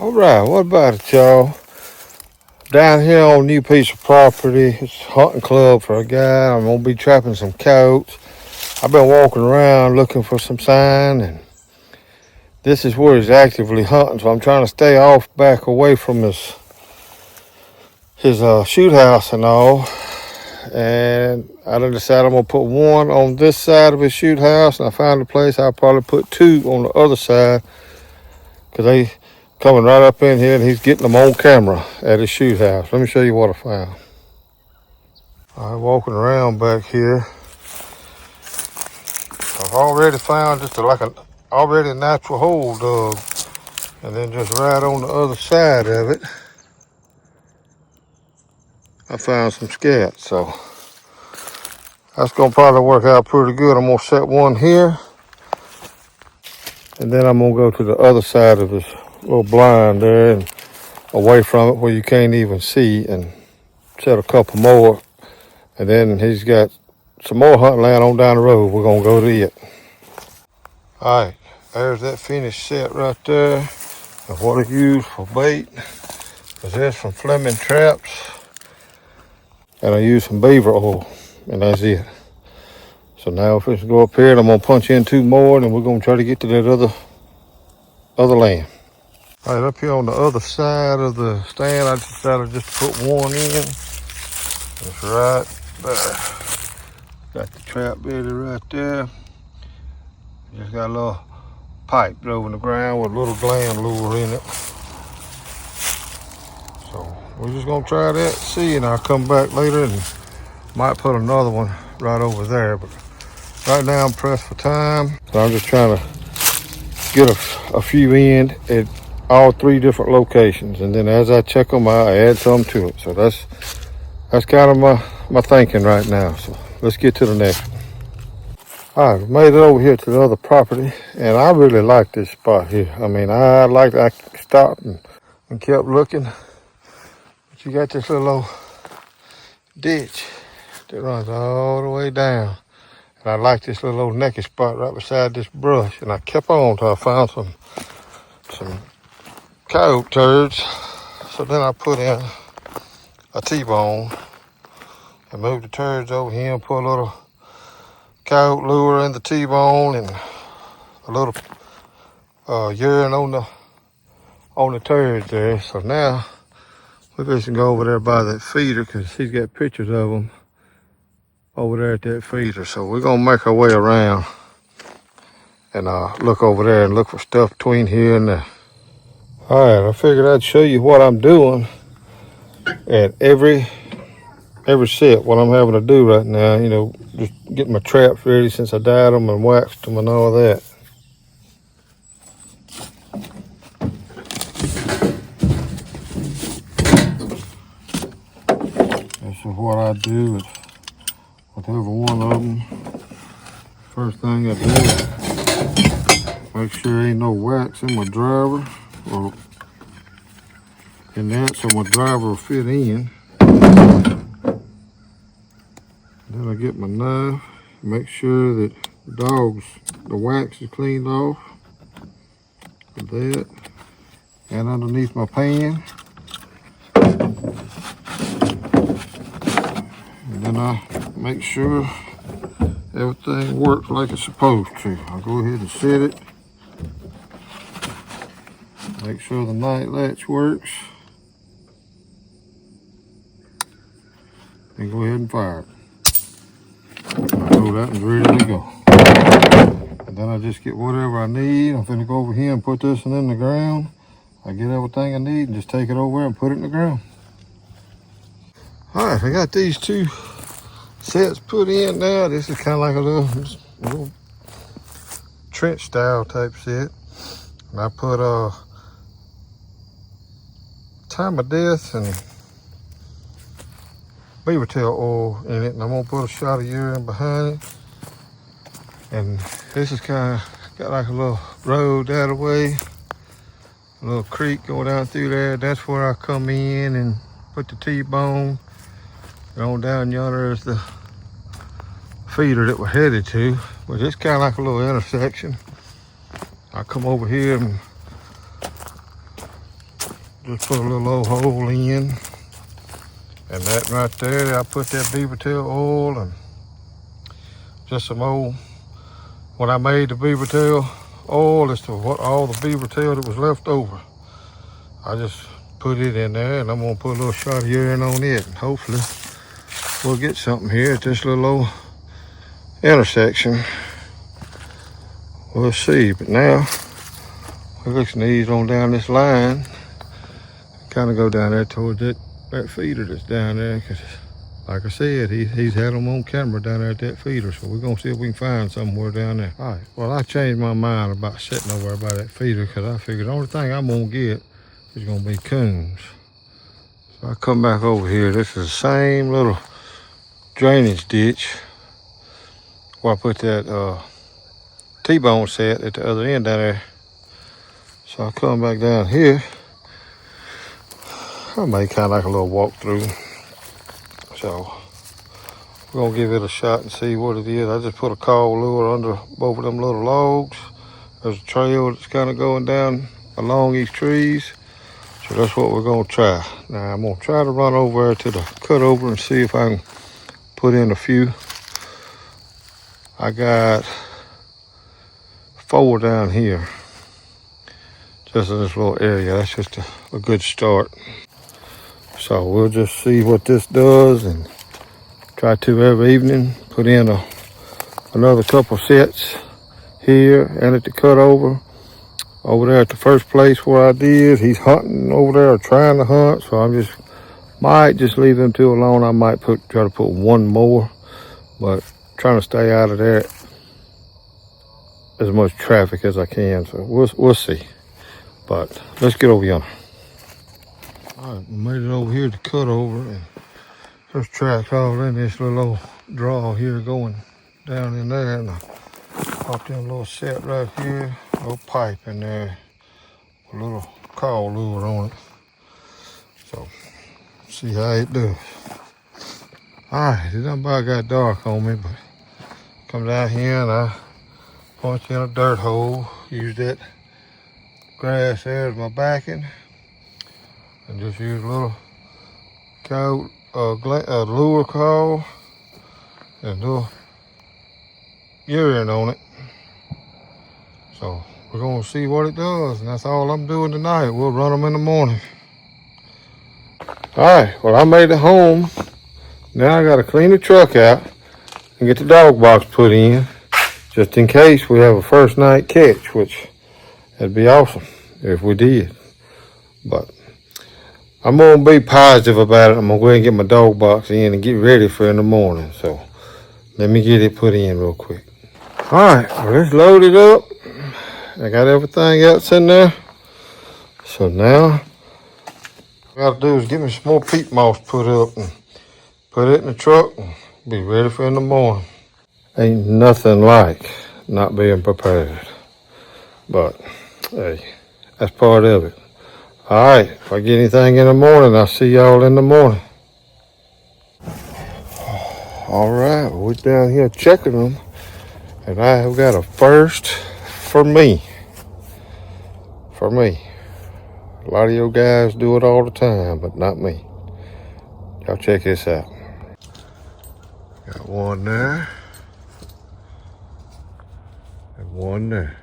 All right, what about it, y'all? Down here on a new piece of property, it's a hunting club for a guy. I'm gonna be trapping some coyotes. I've been walking around looking for some sign, and this is where he's actively hunting. So I'm trying to stay back away from his shoot house and all. And I done decided I'm gonna put one on this side of his shoot house, and I found a place I'll probably put two on the other side, because they coming right up in here and he's getting them on camera at his shoot house. Let me show you what I found. I'm walking around back here. I've already found just like an already natural hole dug, and then just right on the other side of it, I found some scats. So that's gonna probably work out pretty good. I'm gonna set one here, and then I'm gonna go to the other side of this little blind there and away from it where you can't even see, and set a couple more. And then he's got some more hunting land on down the road. We're gonna go to it. All right, there's that finished set right there. And what I use for bait is this from Fleming Traps. And I use some beaver oil, and that's it. So now if it's go up here, I'm gonna punch in two more, and then we're gonna try to get to that other land. All right, up here on the other side of the stand, I decided just to put one in. That's right there. Got the trap bedded right there. Just got a little pipe drove in the ground with a little gland lure in it. So we're just gonna try that, see, and I'll come back later and might put another one right over there. But right now I'm pressed for time, so I'm just trying to get a few in at all three different locations, and then as I check them, I'll add some to it. So that's kind of my thinking right now. So let's get to the next one. All right, made it over here to the other property, and I really like this spot here. I mean, I stopped and kept looking. But you got this little ditch that runs all the way down. And I like this little old naked spot right beside this brush. And I kept on till I found some coyote turds. So then I put in a T-bone and moved the turds over here and put a little coyote lure in the T-bone and a little urine on the turds there. So now we're just gonna go over there by that feeder, because he's got pictures of them over there at that feeder. So we're gonna make our way around and look over there and look for stuff between here and there. All right, I figured I'd show you what I'm doing at every set, what I'm having to do right now. You know, just getting my traps ready since I dyed them and waxed them and all that. This is what I do with every one of them. First thing I do is make sure ain't no wax in my driver or in that, so my driver will fit in. Then I get my knife, make sure that the wax is cleaned off with that, and underneath my pan. And then I make sure everything works like it's supposed to. I'll go ahead and set it. Make sure the night latch works. And go ahead and fire it. I know that one's ready to go. And then I just get whatever I need. I'm finna go over here and put this one in the ground. I get everything I need and just take it over and put it in the ground. All right, I got these two sets put in now. This is kind of like a little trench style type set. And I put time of death and beaver tail oil in it, and I'm gonna put a shot of urine behind it. And this is kind of got like a little road that way, a little creek going down through there. That's where I come in and put the T-bone. And on down yonder is the feeder that we're headed to, but it's kind of like a little intersection. I come over here and Just put a little old hole in. And that right there, I put that beaver tail oil and just some old, when I made the beaver tail oil, it's what all the beaver tail that was left over. I just put it in there and I'm gonna put a little shot of urine on it and hopefully we'll get something here at this little old intersection. We'll see, but now we're looking to ease on down this line. Kind of go down there towards that feeder that's down there, because like I said, he's had them on camera down there at that feeder, so we're gonna see if we can find somewhere down there. All right, well, I changed my mind about sitting over there by that feeder, because I figured the only thing I'm gonna get is gonna be coons. So I come back over here. This is the same little drainage ditch where I put that T-bone set at the other end down there. So I come back down here. I made kind of like a little walkthrough. So we're gonna give it a shot and see what it is. I just put a cowl lure under both of them little logs. There's a trail that's kind of going down along these trees. So that's what we're gonna try. Now I'm gonna try to run over to the cutover and see if I can put in a few. I got 4 down here, just in this little area. That's just a good start. So we'll just see what this does and try to every evening put in another couple sets here and at the cutover. Over there at the first place where I did, he's hunting over there or trying to hunt, so I might just leave them two alone. I might try to put one more, but trying to stay out of there as much traffic as I can. So we'll see. But let's get over yonder. All right, we made it over here to cutover, and there's tracks all in this little old draw here going down in there, and I popped in a little set right here, a little pipe in there, a little cowl lure on it. So see how it does. All right, it done about got dark on me, but come down here and I punch in a dirt hole, use that grass there as my backing, and just use a little lure cowl and a little urine on it. So we're gonna see what it does, and that's all I'm doing tonight. We'll run them in the morning. All right, well, I made it home. Now I gotta clean the truck out and get the dog box put in, just in case we have a first night catch, which that'd be awesome if we did. But I'm gonna be positive about it. I'm gonna go ahead and get my dog box in and get ready for in the morning. So let me get it put in real quick. All right, well, let's load it up. I got everything else in there. So now what I gotta do is get me some more peat moss put up and put it in the truck and be ready for in the morning. Ain't nothing like not being prepared. But hey, that's part of it. All right, if I get anything in the morning, I'll see y'all in the morning. All right, we're down here checking them, and I have got a first for me. For me. A lot of your guys do it all the time, but not me. Y'all check this out. Got one there, and one there.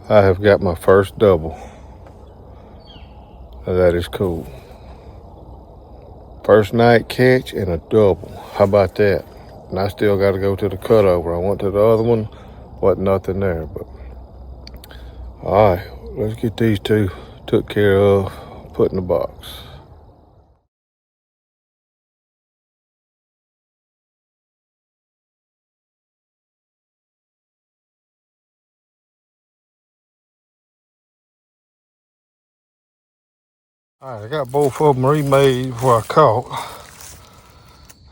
I have got my first double. Now that is cool. First night catch and a double. How about that? And I still got to go to the cutover. I went to the other one, wasn't nothing there. But all right, let's get these two took care of, put in the box. All right, I got both of them remade where I caught.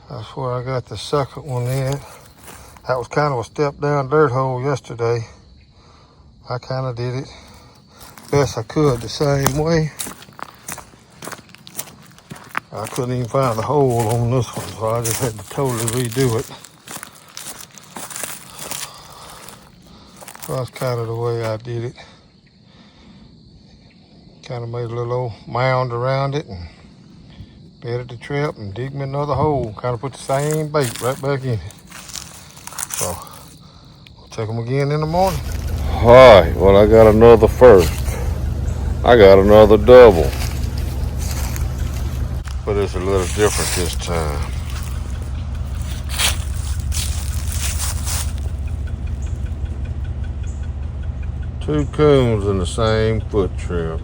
That's where I got the second one in. That was kind of a step down dirt hole yesterday. I kind of did it best I could the same way. I couldn't even find the hole on this one, so I just had to totally redo it. So that's kind of the way I did it. Kind of made a little old mound around it and bedded the trap and dig me another hole. Kind of put the same bait right back in it. So we'll check them again in the morning. All right, well, I got another first. I got another double. But it's a little different this time. Two coons in the same foot trap.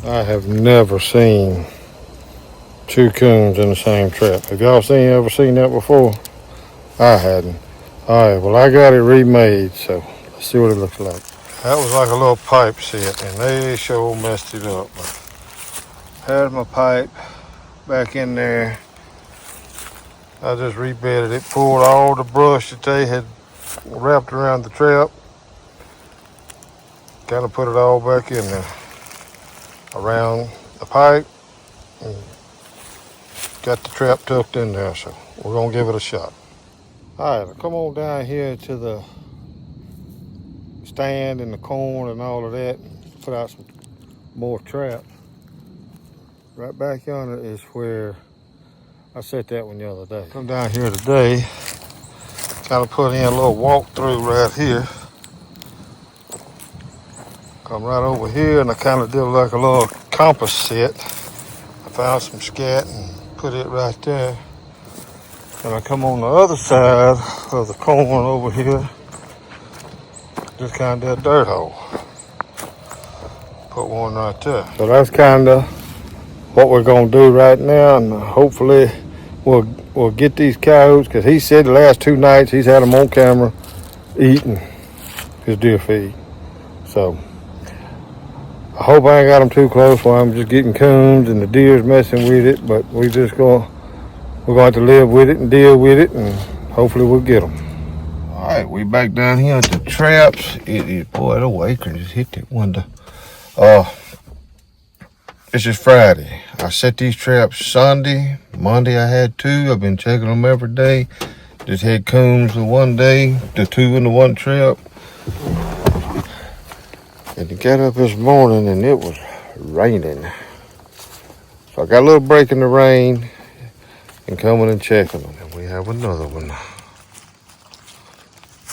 I have never seen two coons in the same trap. Have y'all ever seen that before? I hadn't. All right, well, I got it remade, so let's see what it looks like. That was like a little pipe set, and they sure messed it up. But had my pipe back in there. I just rebedded it, pulled all the brush that they had wrapped around the trap, kind of put it all back in there around the pipe, and got the trap tucked in there, so we're gonna give it a shot. All right, come on down here to the stand and the corn and all of that, and put out some more traps. Right back yonder is where I set that one the other day. Come down here today, kind of put in a little walkthrough right here. Come right over here, and I kind of did like a little compass set. I found some scat and put it right there. And I come on the other side of the corn over here, just kind of did a dirt hole. Put one right there. So that's kind of what we're gonna do right now, and hopefully we'll get these coyotes, because he said the last 2 nights he's had them on camera eating his deer feed. So I hope I ain't got them too close while I'm just getting coons and the deer's messing with it, but we're going to have to live with it and deal with it, and hopefully we'll get them. All right, we back down here at the traps. Boy, the acorn just hit that window. This is Friday. I set these traps Sunday. Monday I had 2. I've been checking them every day. Just had coons the one day, the 2 in the one trap. And I got up this morning and it was raining. So I got a little break in the rain and coming and checking them. And we have another one.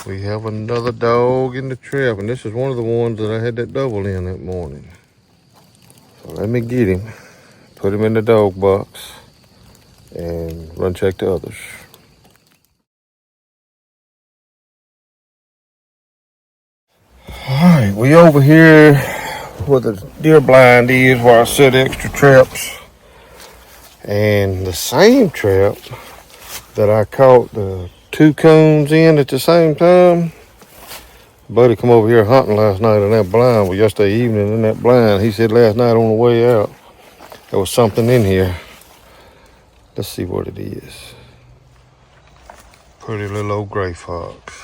We have another dog in the trap, and this is one of the ones that I had that double in that morning. So let me get him, put him in the dog box, and run check the others. All right, we over here where the deer blind is, where I set extra traps. And the same trap that I caught the 2 coons in at the same time, buddy come over here hunting last night in that blind. Well, yesterday evening in that blind, he said last night on the way out, there was something in here. Let's see what it is. Pretty little old gray fox.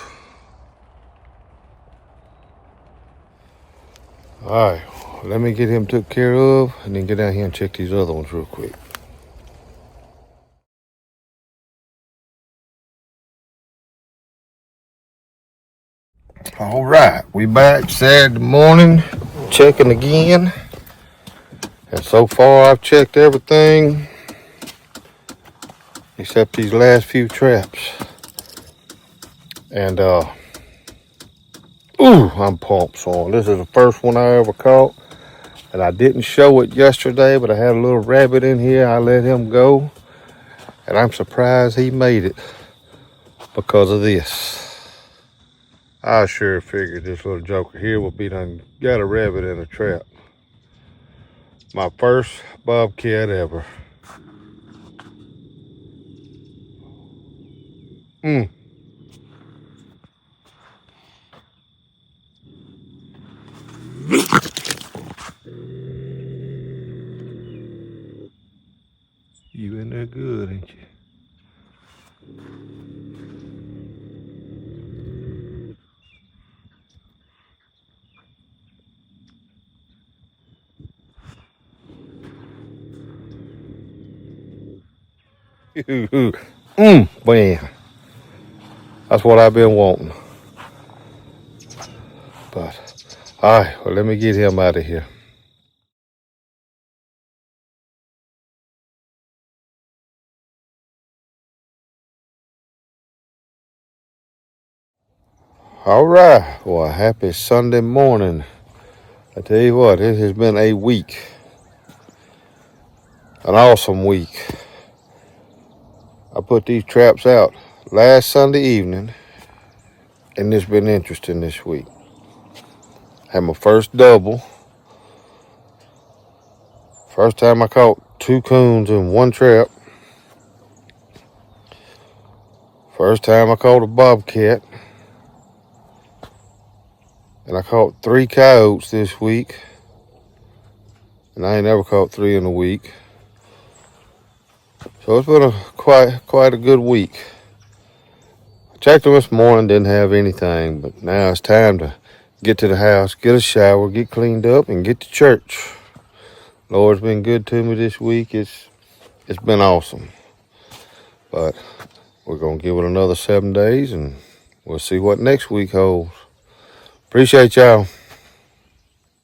All right, let me get him took care of and then get down here and check these other ones real quick. All right, we back Saturday morning, checking again. And so far I've checked everything except these last few traps. And I'm pumped, son. This is the first one I ever caught. And I didn't show it yesterday, but I had a little rabbit in here. I let him go. And I'm surprised he made it because of this. I sure figured this little joker here would be done got a rabbit in a trap. My first bobcat ever. You in there good, ain't you? Man, that's what I've been wanting. But All right, well, let me get him out of here. All right, well, happy Sunday morning. I tell you what, it has been a week, an awesome week. I put these traps out last Sunday evening, and it's been interesting this week. Had my first double. First time I caught 2 coons in one trap. First time I caught a bobcat. And I caught 3 coyotes this week. And I ain't never caught 3 in a week. So it's been quite a good week. I checked them this morning, didn't have anything, but now it's time to get to the house, get a shower, get cleaned up, and get to church. Lord's been good to me this week. It's been awesome. But we're gonna give it another 7 days, and we'll see what next week holds. Appreciate y'all.